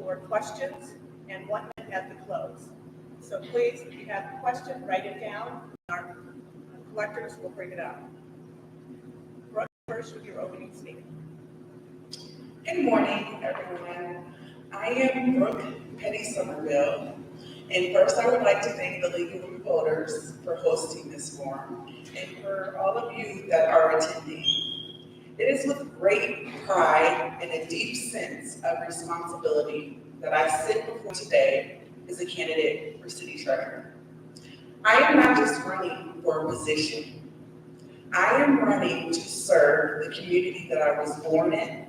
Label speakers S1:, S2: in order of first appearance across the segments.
S1: for questions and 1 minute at the close. So please, if you have a question, write it down. Our collectors will bring it up. Brooke, first with your opening statement.
S2: Good morning, everyone. I am Brooke, Petty-Sommerville. And first, I would like to thank the League of Voters for hosting this forum and for all of you that are attending. It is with great pride and a deep sense of responsibility that I sit before today as a candidate for City Treasurer. I am not just running for a position. I am running to serve the community that I was born in,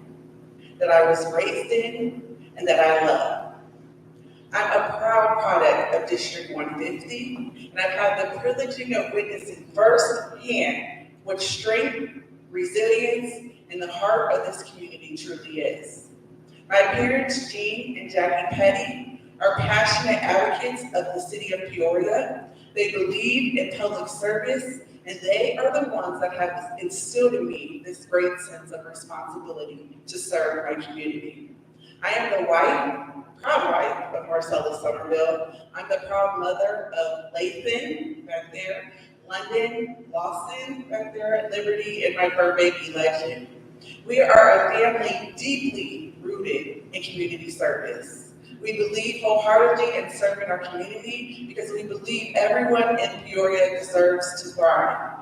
S2: that I was raised in, and that I love. I'm a proud product of District 150, and I've had the privilege of witnessing firsthand what strength, resilience, and the heart of this community truly is. My parents, Jean and Jackie Petty, are passionate advocates of the city of Peoria. They believe in public service, and they are the ones that have instilled in me this great sense of responsibility to serve my community. I am the proud wife of Marcellus Somerville. I'm the proud mother of Lathan, back there, London, Lawson, back there at Liberty, and my fur baby Legend. We are a family deeply rooted in community service. We believe wholeheartedly in serving our community because we believe everyone in Peoria deserves to thrive.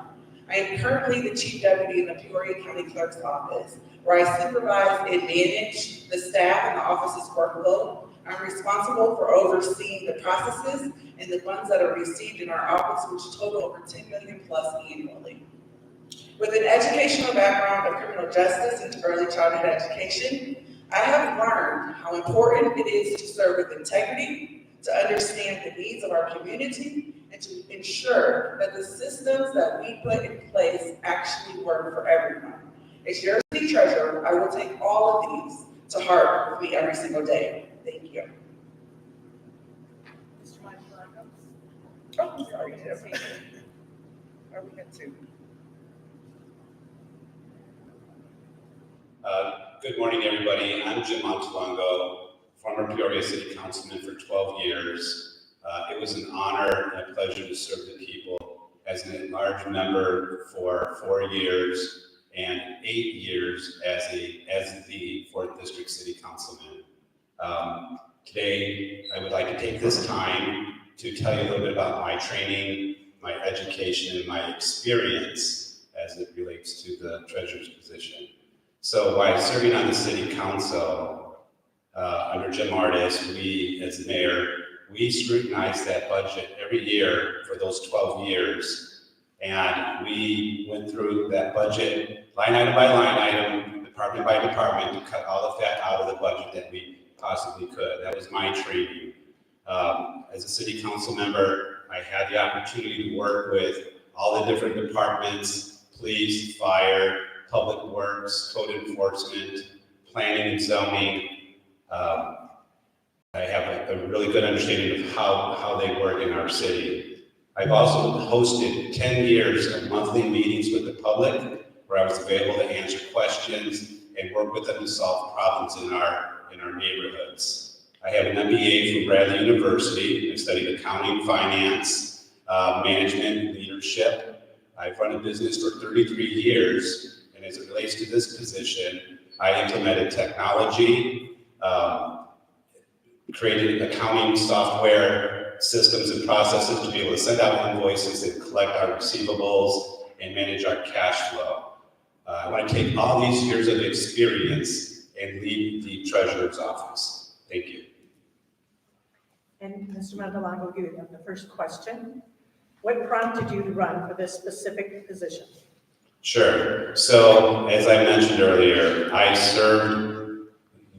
S2: I am currently the Chief Deputy in the Peoria County Clerk's Office, where I supervise and manage the staff and the office's workload. I'm responsible for overseeing the processes and the funds that are received in our office, which total over $10 million plus annually. With an educational background of criminal justice and early childhood education, I have learned how important it is to serve with integrity, to understand the needs of our community, and to ensure that the systems that we put in place actually work for everyone. As your city treasurer, I will take all of these to heart with me every single day. Thank you.
S1: Mr. Montelongo.
S2: Oh, sorry, Jim. Oh, we had two.
S3: Good morning, everybody. I'm Jim Montelongo, former Peoria City Councilman for 12 years. It was an honor and a pleasure to serve the people as an at-large member for 4 years and 8 years as the 4th District City Councilman. Today, I would like to take this time to tell you a little bit about my training, my education, and my experience as it relates to the treasurer's position. So while serving on the city council under Jim Artis, we as mayor, we scrutinized that budget every year for those 12 years. And we went through that budget line item by line item, department by department, to cut all the fat out of the budget that we possibly could. That was my training. As a city council member, I had the opportunity to work with all the different departments, police, fire, public works, code enforcement, planning and zoning. I have a really good understanding of how they work in our city. I've also hosted 10 years of monthly meetings with the public where I was available to answer questions and work with them to solve problems in our neighborhoods. I have an MBA from Bradley University. I've studied accounting, finance, management, leadership. I've run a business for 33 years. And as it relates to this position, I implemented technology, created accounting software systems and processes to be able to send out invoices and collect our receivables and manage our cash flow. I want to take all these years of experience and lead the treasurer's office. Thank you.
S1: And Mr. Montelongo, you have the first question. What prompted you to run for this specific position?
S3: Sure. So, as I mentioned earlier, I served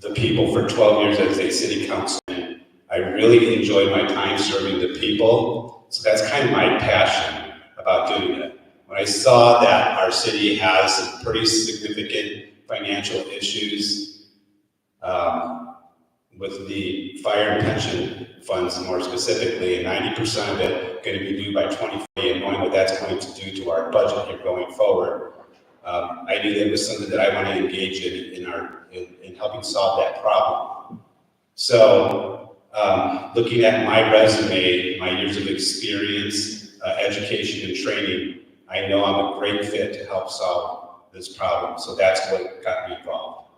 S3: the people for 12 years as a city councilman. I really enjoyed my time serving the people. So that's kind of my passion about doing it. When I saw that our city has some pretty significant financial issues with the fire and pension funds more specifically, and 90% of it going to be due by 2040, and knowing what that's going to do to our budget here going forward, I knew that it was something that I want to engage in helping solve that problem. So, looking at my resume, my years of experience, education and training, I know I'm a great fit to help solve this problem. So that's what got me involved.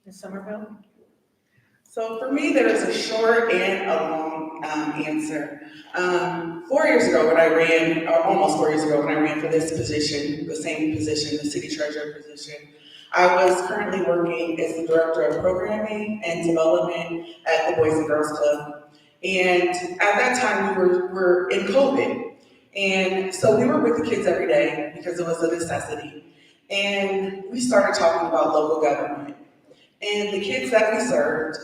S1: Ms. Somerville?
S2: So for me, there is a short and a long answer. 4 years ago when I ran, or almost 4 years ago when I ran for this position, the same position, the city treasurer position, I was currently working as the director of programming and development at the Boys and Girls Club. And at that time, we were in COVID. And so we were with the kids every day because it was a necessity. And we started talking about local government. And the kids that we served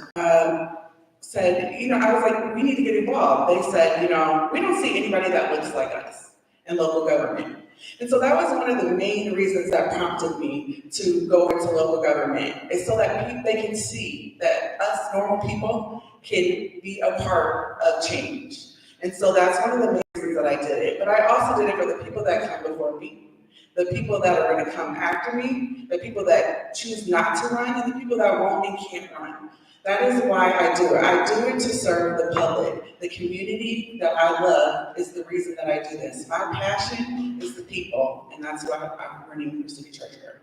S2: said, I was like, we need to get involved. They said, we don't see anybody that looks like us in local government. And so that was one of the main reasons that prompted me to go into local government, is so that they can see that us normal people can be a part of change. And so that's one of the main reasons that I did it. But I also did it for the people that come before me, the people that are going to come after me, the people that choose not to run, and the people that won't and can't run. That is why I do it. I do it to serve the public. The community that I love is the reason that I do this. My passion is the people, and that's why I'm running for city treasurer.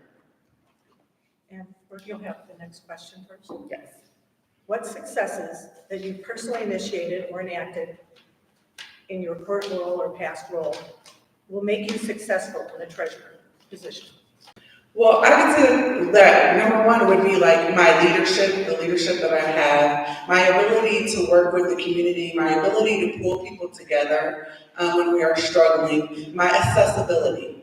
S1: And Brooke, you'll have the next question first.
S2: Yes.
S1: What successes that you personally initiated or enacted in your current role or past role will make you successful in the treasurer position?
S2: Well, I would say that number one would be like my leadership, the leadership that I have, my ability to work with the community, my ability to pull people together when we are struggling, my accessibility,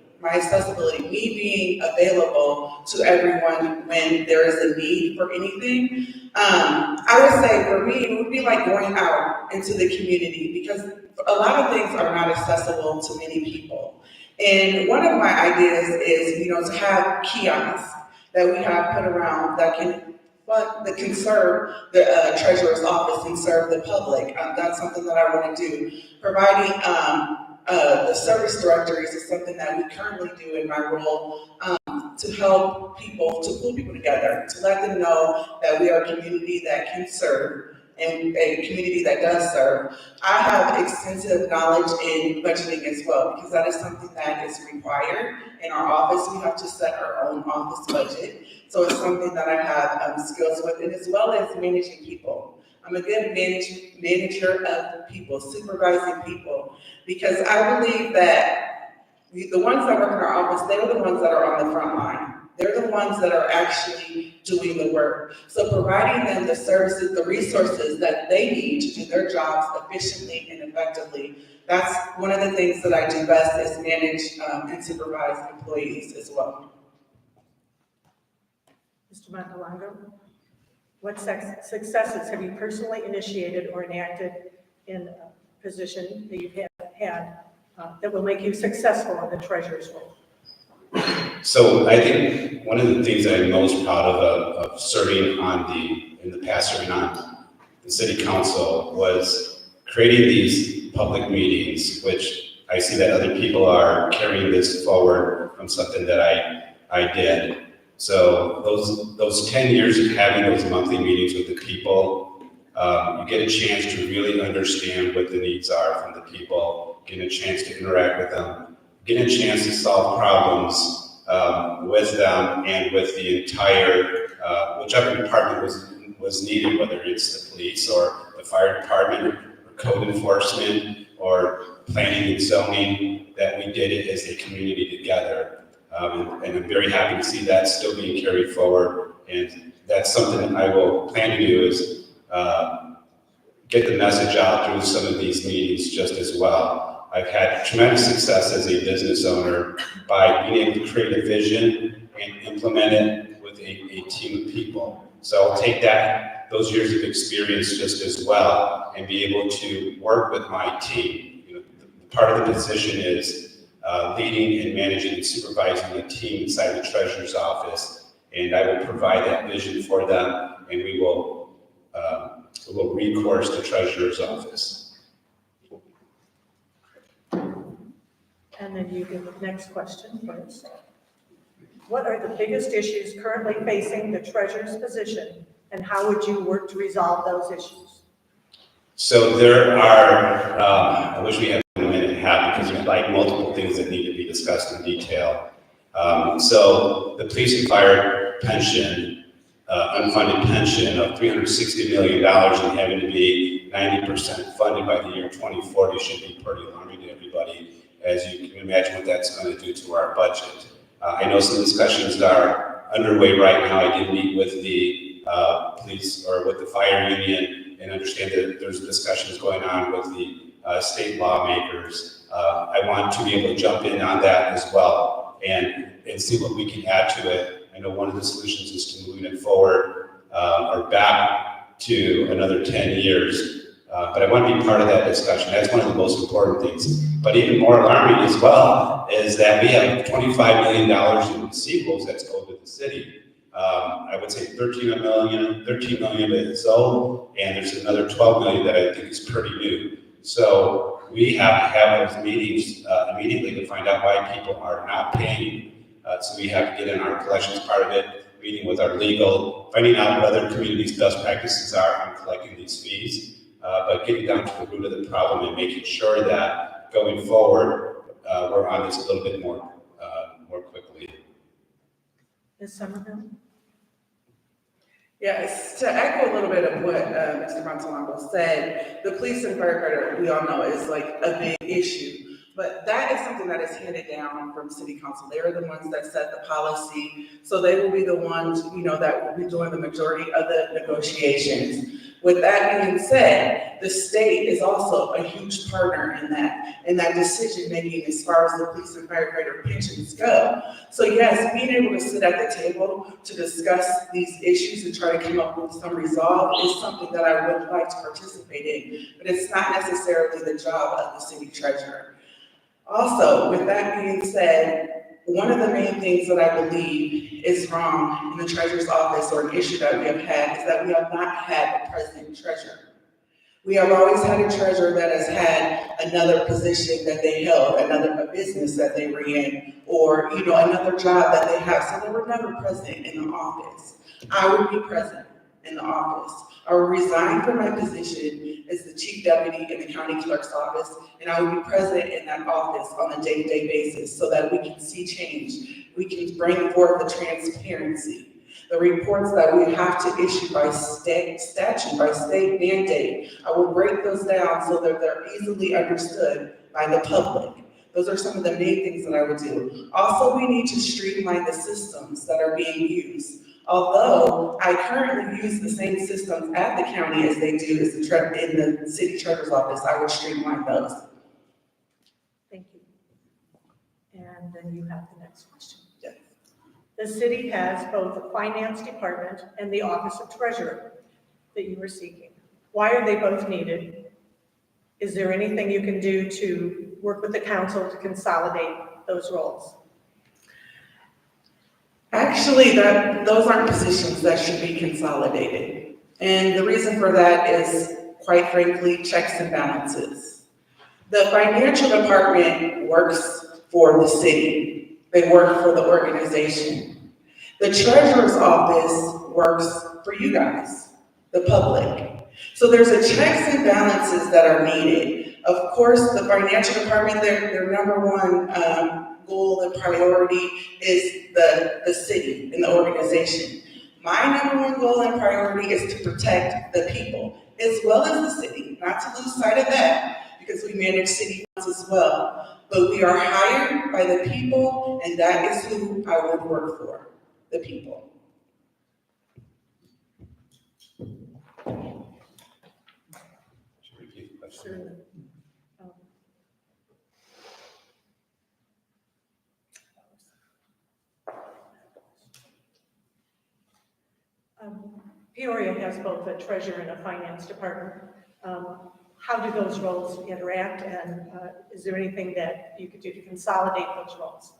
S2: me being available to everyone when there is a need for anything. I would say for me, it would be like going out into the community, because a lot of things are not accessible to many people. And one of my ideas is, to have kiosks that we have put around that can serve the treasurer's office and serve the public. That's something that I want to do. Providing the service directories is something that we currently do in my role, to help people, to pull people together, to let them know that we are a community that can serve and a community that does serve. I have extensive knowledge in budgeting as well, because that is something that is required in our office. We have to set our own office budget. So it's something that I have skills with, and as well as managing people. I'm a good manager of people, supervising people, because I believe that the ones that work in our office, they're the ones that are on the front line. They're the ones that are actually doing the work. So providing them the services, the resources that they need to do their jobs efficiently and effectively, that's one of the things that I do best, is manage and supervise employees as well.
S1: Mr. Montelongo, what successes have you personally initiated or enacted in a position that you've had that will make you successful in the treasurer's role?
S3: So I think one of the things that I'm most proud of serving in the past serving on the city council was creating these public meetings, which I see that other people are carrying this forward from something that I did. So those 10 years of having those monthly meetings with the people, you get a chance to really understand what the needs are from the people, get a chance to interact with them, get a chance to solve problems with them and with the entire, whichever department was needed, whether it's the police or the fire department or code enforcement or planning and zoning, that we did it as a community together. And I'm very happy to see that still being carried forward. And that's something that I will plan to do, is get the message out through some of these meetings just as well. I've had tremendous success as a business owner by being able to create a vision and implement it with a team of people. So I'll take those years of experience just as well and be able to work with my team. Part of the position is leading and managing and supervising the team inside the treasurer's office, and I will provide that vision for them, and we will recourse the treasurer's office.
S1: And then you give the next question first. What are the biggest issues currently facing the treasurer's position And how would you work to resolve those issues?
S3: So there are, I wish we had a minute and a half because there's like multiple things that need to be discussed in detail. So the police and fire pension, unfunded pension of $360 million and having to be 90% funded by the year 2040 should be pretty alarming to everybody, as you can imagine what that's going to do to our budget. I know some discussions are underway right now. I did meet with the police or with the fire union and understand that there's discussions going on with the state lawmakers. I want to be able to jump in on that as well and see what we can add to it. I know one of the solutions is to move it forward or back to another 10 years. But I want to be part of that discussion. That's one of the most important things. But even more alarming as well is that we have $25 million in receivables that's owed to the city. I would say 13 million of it is owed, and there's another 12 million that I think is pretty new. So we have to have those meetings immediately to find out why people are not paying. So we have to get in our collections part of it, meeting with our legal, finding out what other communities' best practices are on collecting these fees. But getting down to the root of the problem and making sure that going forward, we're on this a little bit more quickly.
S1: Ms. Somerville?
S2: Yes, to echo a little bit of what Mr. Montelongo said, the police and firefighter, we all know, is like a big issue. But that is something that is handed down from city council. They are the ones that set the policy. So they will be the ones, that will be doing the majority of the negotiations. With that being said, the state is also a huge partner in that decision making as far as the police and firefighter pensions go. So yes, being able to sit at the table to discuss these issues and try to come up with some resolve is something that I would like to participate in, but it's not necessarily the job of the city treasurer. Also, with that being said, one of the main things that I believe is wrong in the treasurer's office, or an issue that we have had, is that we have not had a president treasurer. We have always had a treasurer that has had another position that they held, a business that they were in, or another job that they have. So they were never present in the office. I would be present in the office. I would resign from my position as the chief deputy in the county clerk's office, and I would be present in that office on a day-to-day basis so that we can see change. We can bring forth the transparency. The reports that we have to issue by state statute, by state mandate, I will break those down so that they're easily understood by the public. Those are some of the main things that I would do. Also, we need to streamline the systems that are being used. Although I currently use the same systems at the county as they do as in the city treasurer's office, I would streamline those.
S1: Thank you. And then you have the next question.
S2: Yes.
S1: The city has both the finance department and the office of treasurer that you were seeking. Why are they both needed? Is there anything you can do to work with the council to consolidate those roles? Actually,
S2: those aren't positions that should be consolidated. And the reason for that is, quite frankly, checks and balances. The financial department works for the city. They work for the organization. The treasurer's office works for you guys, the public. So there's a checks and balances that are needed. Of course, the financial department, their number one goal and priority is the city and the organization. My number one goal and priority is to protect the people as well as the city, not to lose sight of that because we manage city funds as well. But we are hired by the people, and that is who I would work for, the people.
S1: Sure. Peoria has both a treasurer and a finance department. How do those roles interact, and is there anything that you could do to consolidate those roles?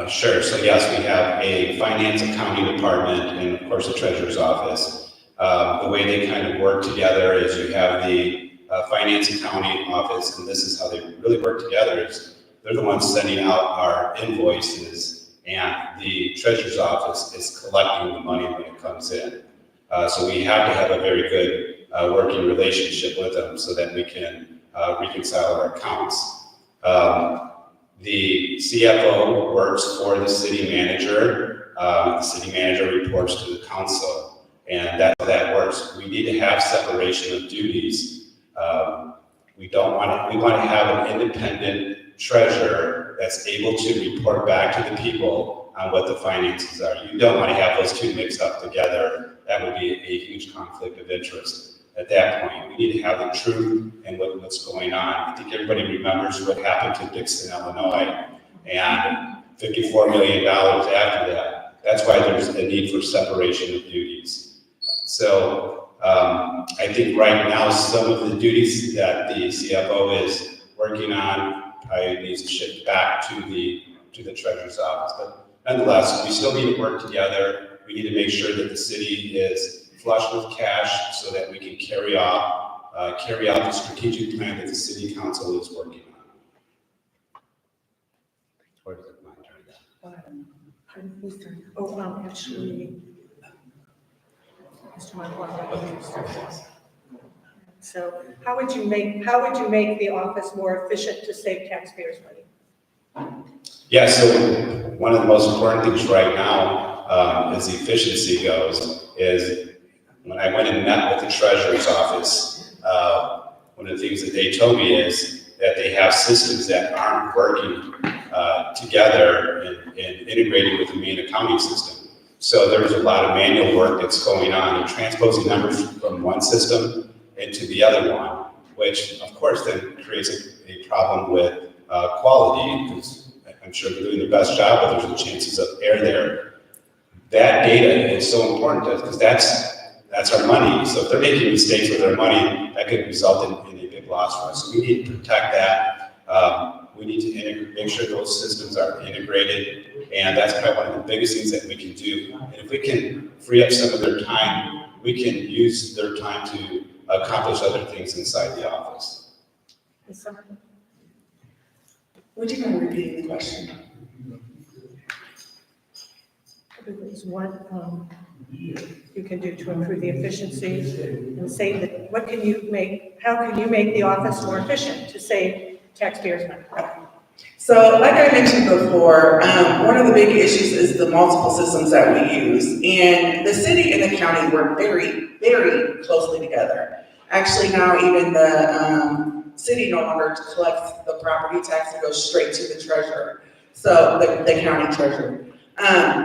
S3: Sure. So yes, we have a finance accounting department and of course the treasurer's office. The way they kind of work together is you have the finance accounting office, and this is how they really work together, is they're the ones sending out our invoices and the treasurer's office is collecting the money when it comes in. So we have to have a very good working relationship with them so that we can reconcile our accounts. The CFO works for the city manager. The city manager reports to the council, and that's how that works. We need to have separation of duties. We want to have an independent treasurer that's able to report back to the people on what the finances are. You don't want to have those two mixed up together. That would be a huge conflict of interest. At that point, we need to have the truth and what's going on. I think everybody remembers what happened to Dixon, Illinois, and $54 million after that. That's why there's a need for separation of duties. So I think right now some of the duties that the CFO is working on probably needs to shift back to the treasurer's office. But nonetheless, we still need to work together. We need to make sure that the city is flush with cash so that we can carry out the strategic plan that the city council is working on. Or is it my turn?
S1: Whose turn? Oh, actually, Mr. Montelongo. So how would you make the office more efficient to save taxpayers money?
S3: Yeah, so one of the most important things right now, as the efficiency goes, is when I went and met with the treasurer's office, one of the things that they told me is that they have systems that aren't working together and integrating with the main accounting system. So there's a lot of manual work that's going on. They're transposing numbers from one system into the other one, which of course then creates a problem with quality, because I'm sure they're doing their best job, but there's chances of error there. That data is so important to us because that's our money. So if they're making mistakes with their money, that could result in a big loss for us. So we need to protect that. We need to make sure those systems are integrated, and that's probably one of the biggest things that we can do. And if we can free up some of their time, we can use their time to accomplish other things inside the office.
S2: Would you mind repeating the question?
S1: Is what you can do to improve the efficiency and save the, how can you make the office more efficient to save taxpayers' money?
S2: So like I mentioned before, one of the big issues is the multiple systems that we use. And the city and the county work very, very closely together. Actually now even the city no longer collects the property tax, it goes straight to the treasurer. So the county treasurer.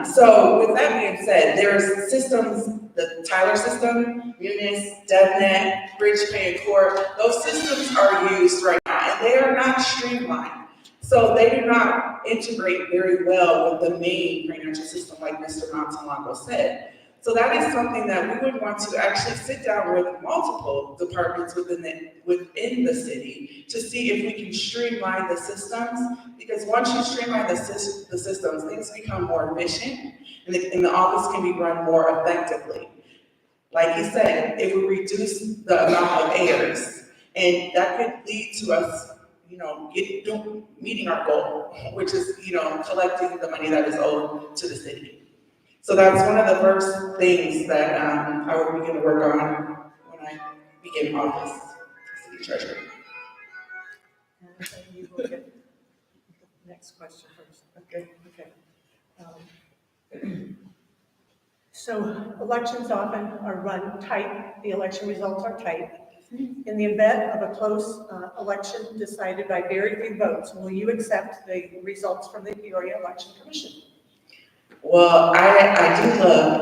S2: So with that being said, there's systems, the Tyler system, Munis, DevNet, BridgePay, and Core, those systems are used right now, and they are not streamlined. So they do not integrate very well with the main financial system, like Mr. Montelongo said. So that is something that we would want to actually sit down with multiple departments within the city to see if we can streamline the systems, because once you streamline the systems, things become more efficient and the office can be run more effectively. Like he said, it would reduce the amount of errors, and that could lead to us, meeting our goal, which is, collecting the money that is owed to the city. So that's one of the first things that I would begin to work on when I begin office as city treasurer.
S1: And you will get the next question first. Okay. So elections often are run tight. The election results are tight. In the event of a close election decided by very few votes, will you accept the results from the Peoria Election Commission?
S2: Well, I do love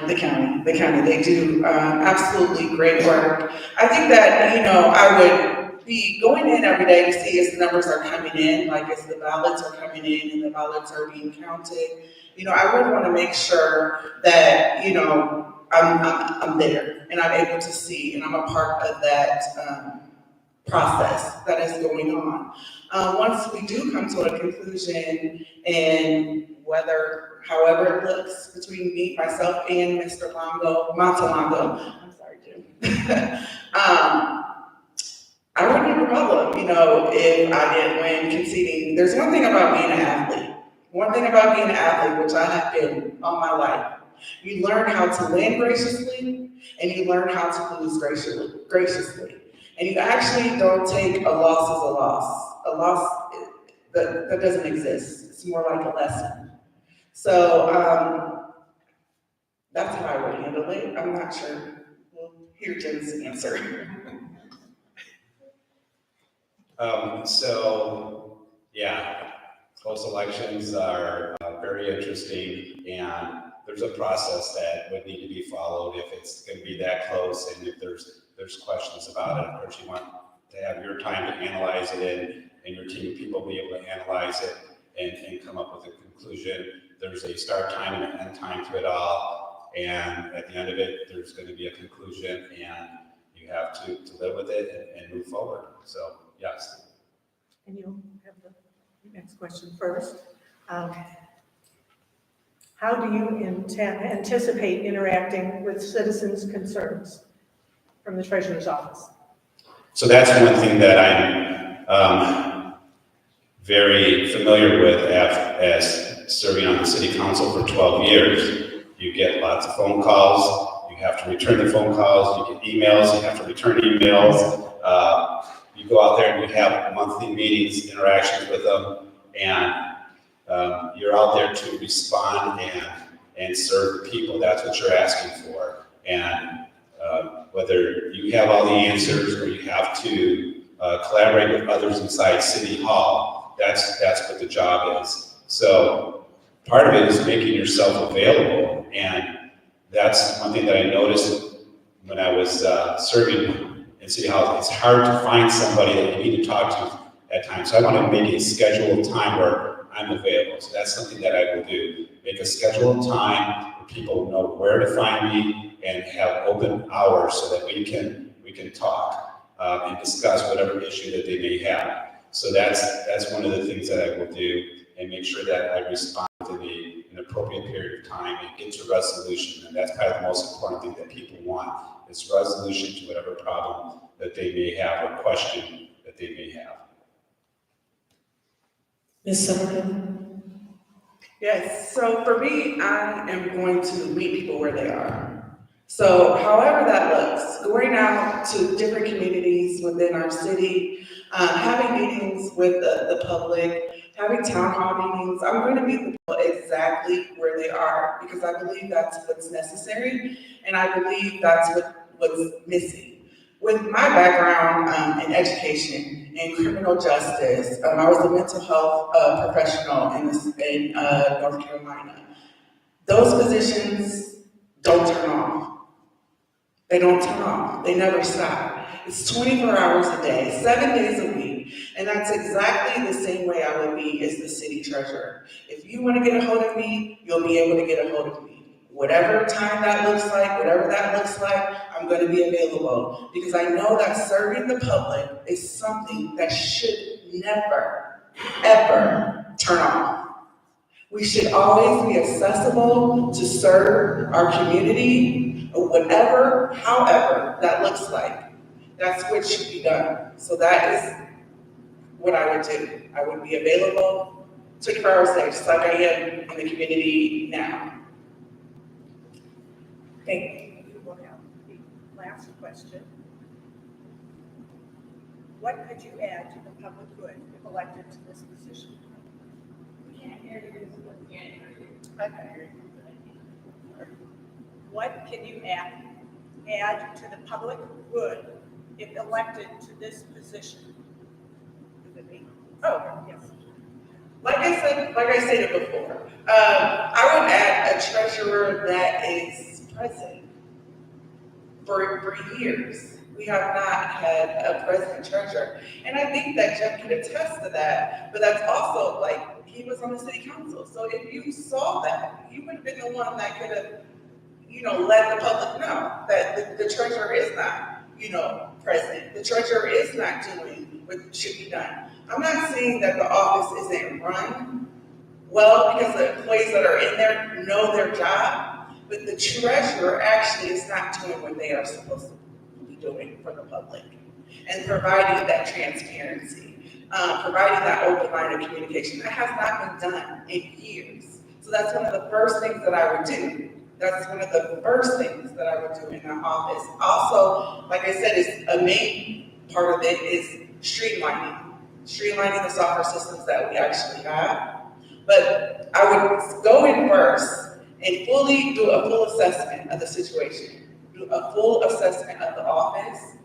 S2: the county. They do absolutely great work. I think that, I would be going in every day to see as the numbers are coming in, like as the ballots are coming in and the ballots are being counted. I would want to make sure that, I'm there and I'm able to see and I'm a part of that process that is going on. Once we do come to a conclusion, and however it looks between me, myself, and Mr. Montelongo, I'm sorry, Jim. I wouldn't have a problem, if I didn't win conceding. There's one thing about being an athlete. One thing about being an athlete, which I have been all my life, you learn how to win graciously and you learn how to lose graciously. And you actually don't take a loss as a loss. A loss that doesn't exist. It's more like a lesson. So that's how I would handle it. I'm not sure. We'll hear Jim's answer.
S3: Close elections are very interesting, and there's a process that would need to be followed if it's going to be that close, and if there's questions about it. Of course, you want to have your time to analyze it, and your team of people be able to analyze it and come up with a conclusion. There's a start time and an end time to it all, and at the end of it, there's going to be a conclusion, and you have to live with it and move forward. So, yes.
S1: And you'll have the next question first. How do you anticipate interacting with citizens' concerns from the Treasurer's Office?
S3: So that's one thing that I'm very familiar with as serving on the City Council for 12 years. You get lots of phone calls, you have to return the phone calls, you get emails, you have to return emails. You go out there and you have monthly meetings, interactions with them, and you're out there to respond and serve the people. That's what you're asking for. And whether you have all the answers or you have to collaborate with others inside City Hall, that's what the job is. So part of it is making yourself available, and that's one thing that I noticed when I was serving in City Hall. It's hard to find somebody that you need to talk to at times. So I want to make a scheduled time where I'm available. So that's something that I will do. Make a scheduled time where people know where to find me and have open hours so that we can talk and discuss whatever issue that they may have. So that's one of the things that I will do, and make sure that I respond to an appropriate period of time and get to resolution. And that's probably the most important thing that people want, is resolution to whatever problem that they may have or question that they may have.
S2: Ms. Somerville? Yes, so for me, I am going to meet people where they are. So however that looks, going out to different communities within our city, having meetings with the public, having town hall meetings, I'm going to meet the people exactly where they are, because I believe that's what's necessary, and I believe that's what's missing. With my background in education and criminal justice, I was a mental health professional in North Carolina. Those positions don't turn off. They don't turn off. They never stop. It's 24 hours a day, 7 days a week. And that's exactly the same way I would be as the city treasurer. If you want to get a hold of me, you'll be able to get a hold of me. Whatever time that looks like, whatever that looks like, I'm going to be available. Because I know that serving the public is something that should never, ever turn off. We should always be accessible to serve our community, whatever, however that looks like. That's what should be done. So that is what I would do. I would be available 24 hours a day, just like I am in the community now.
S1: Thank you. We will have the last question. What could you add to the public good if elected to this position? Okay. What can you add to the public good if elected to this position? Is it me? Oh, yes.
S2: Like I said before, I would add a treasurer that is present. For years, we have not had a present treasurer. And I think that Jeff could attest to that, but that's also like, he was on the city council. So if you saw that, you would have been the one that could have, let the public know that the treasurer is not, present. The treasurer is not doing what should be done. I'm not saying that the office isn't run well, because the employees that are in there know their job, but the treasurer actually is not doing what they are supposed to be doing for the public and providing that transparency. providing that open line of communication. That has not been done in years. So that's one of the first things that I would do. That's one of the first things that I would do in that office. Also, like I said, is a main part of it is streamlining the software systems that we actually have. But I would go in first and fully do a full assessment of the situation, do a full assessment of the office,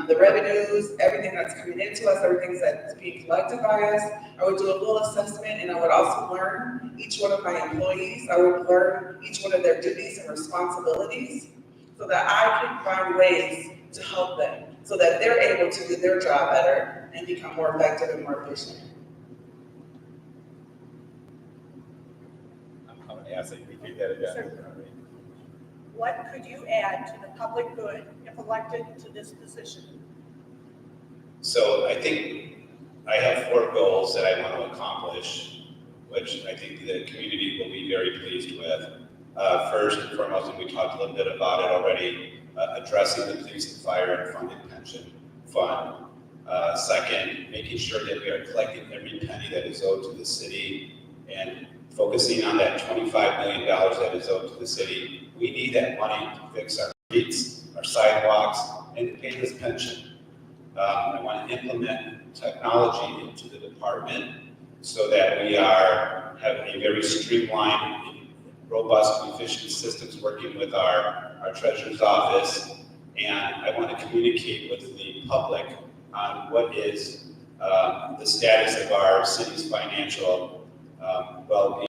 S2: the revenues, everything that's coming into us, everything that's being collected by us. I would do a full assessment, and I would also learn each one of my employees. I would learn each one of their duties and responsibilities so that I can find ways to help them so that they're able to do their job better and become more effective and more efficient.
S4: I'm going to ask that you repeat that again.
S1: Sure. What could you add to the public good if elected to this position?
S3: So I think I have 4 goals that I want to accomplish, which I think the community will be very pleased with. First and foremost, and we talked a little bit about it already, addressing the police and fire and funded pension fund. Second, making sure that we are collecting every penny that is owed to the city and focusing on that $25 million that is owed to the city. We need that money to fix our streets, our sidewalks, and to pay this pension. I want to implement technology into the department so that we have a very streamlined, robust, efficient systems working with our treasurer's office. And I want to communicate with the public on what is the status of our city's financial well-being.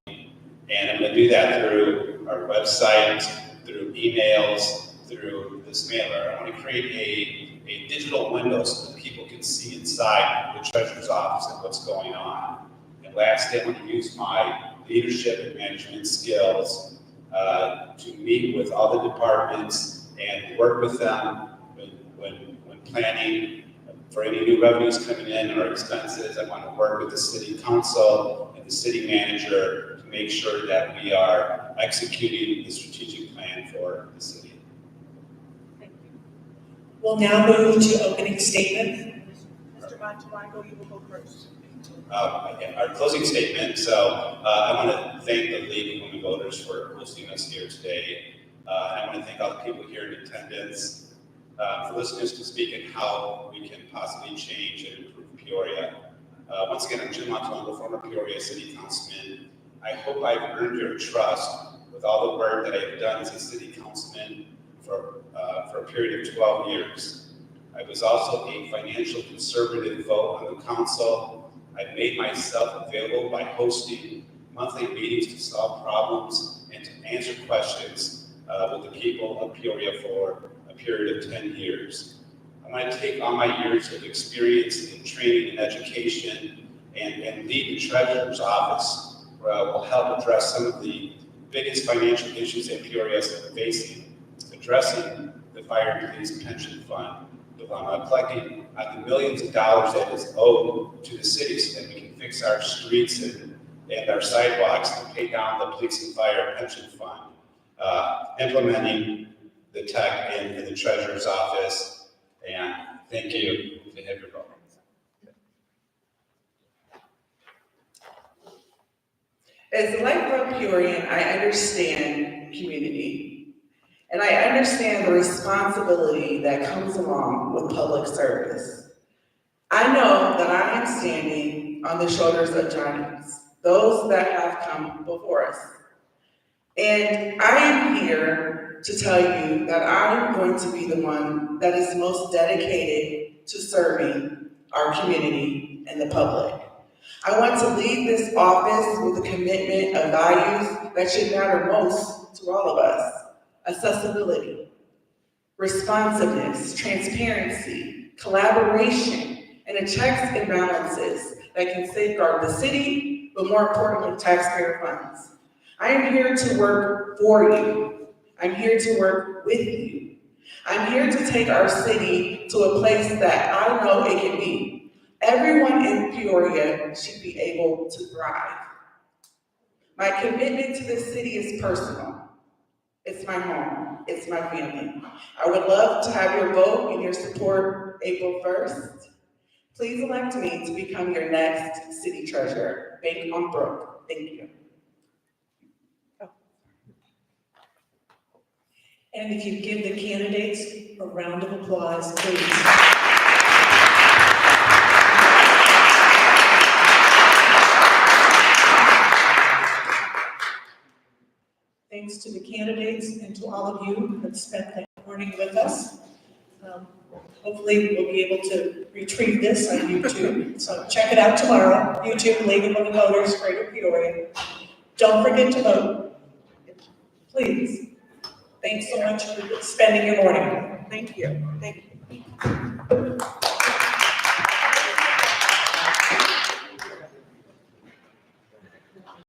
S3: And I'm going to do that through our website, through emails, through this mailer. I want to create a digital window so that people can see inside the treasurer's office and what's going on. And lastly, I want to use my leadership and management skills to meet with all the departments and work with them when planning for any new revenues coming in or expenses. I want to work with the city council and the city manager to make sure that we are executing the strategic plan for the city.
S1: Thank you.
S5: We'll now move to opening statement.
S1: Mr. Montelongo, you will go first.
S3: Our closing statement. So I want to thank the League of Women Voters for hosting us here today. I want to thank all the people here in attendance, for listening to speak and how we can possibly change and improve Peoria. Once again, I'm Jim Montelongo, former Peoria City Councilman. I hope I've earned your trust with all the work that I've done as a City Councilman for a period of 12 years. I was also a financial conservative vote on the council. I've made myself available by hosting monthly meetings to solve problems and to answer questions with the people of Peoria for a period of 10 years. I want to take all my years of experience in training and education and lead the treasurer's office, where I will help address some of the biggest financial issues that Peoria is facing, addressing the fire and police pension fund, collecting the millions of dollars that is owed to the city so that we can fix our streets and our sidewalks and pay down the police and fire pension fund, implementing the tech in the treasurer's office. And thank you to have your vote.
S2: As a lifelong Peorian, I understand community, and I understand the responsibility that comes along with public service. I know that I am standing on the shoulders of giants, those that have come before us. And I am here to tell you that I'm going to be the one that is most dedicated to serving our community and the public. I want to leave this office with a commitment of values that should matter most to all of us: accessibility, responsiveness, transparency, collaboration, and a checks and balances that can safeguard the city, but more importantly, taxpayer funds. I am here to work for you. I'm here to work with you. I'm here to take our city to a place that I know it can be. Everyone in Peoria should be able to thrive. My commitment to this city is personal. It's my home. It's my family. I would love to have your vote and your support April 1st. Please elect me to become your next city treasurer. Bank on Brooke. Thank you.
S5: And if you give the candidates a round of applause, please. Thanks to the candidates and to all of you that spent that morning with us. Hopefully we'll be able to retrieve this on YouTube. So check it out tomorrow. YouTube, League of Women Voters, Greater Peoria. Don't forget to vote. Please. Thanks so much for spending your morning.
S1: Thank you. Thank you.